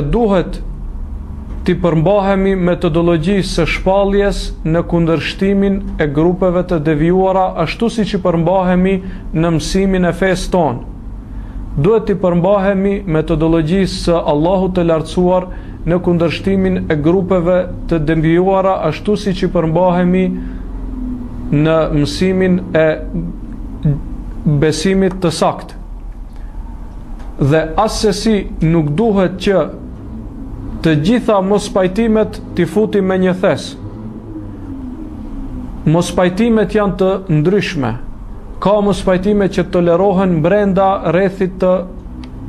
Duhet t'i përmbahemi metodologjisë së shpalljes në kundërshtimin e grupeve të devijuara, ashtu siç i përmbahemi në mësimin e fesë tonë. Duhet t'i përmbahemi metodologjisë së Allahut të lartësuar në kundërshtimin e grupeve të devijuara, ashtu siç i përmbahemi në mësimin e besimit të saktë. Dhe asesi nuk duhet që të gjitha mospajtimet t'i futi me një thes. Mospajtimet janë të ndryshme. Ka mospajtimet që tolerohen brenda rrethit të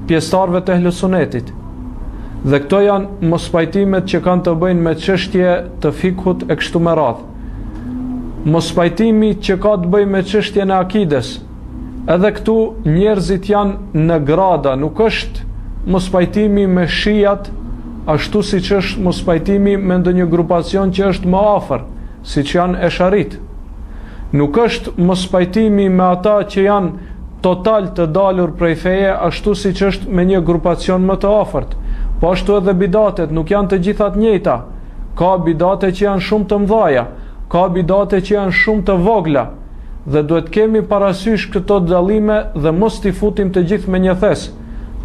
pjesëtarëve të ehlusunetit. Dhe këto janë mospajtimet që kanë të bëjnë me çështje të fikhut e kështu me radhë. Mospajtimi që ka të bëjë me çështjen e akides. Edhe këtu njerëzit janë në grada, nuk është mospajtimi me shijat, ashtu si që është mospajtimi me ndonjë grupacion që është më afër, si që janë esharit. Nuk është mospajtimi me ata që janë total të dalur prej feje, ashtu si që është me një grupacion më të afërt. Po ashtu edhe bidatet nuk janë të gjithat njëjta. Ka bidate që janë shumë të mëdhaja, ka bidate që janë shumë të vogla, dhe duhet kemi parasysh këto dallime dhe mos t'i futim të gjithë me një thes.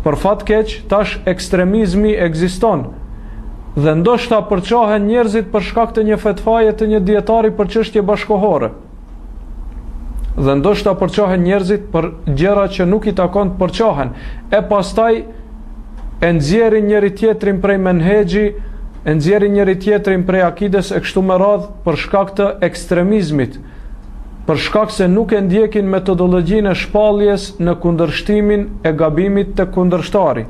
Për fat keq, tash ekstremizmi ekziston. Dhe ndoshta përçohen njerëzit për shkak të një fetvaje të një dietari për çështje bashkohore. Dhe ndoshta përçohen njerëzit për gjëra që nuk i takon të përçohen. E pastaj e nxjerrin njëri tjetrin prej menhexhi, e nxjerrin njëri tjetrin prej akides e kështu me radhë për shkak të ekstremizmit. Për shkak se nuk e ndjekin metodologjinë e shpalljes në kundërshtimin e gabimit të kundërshtari.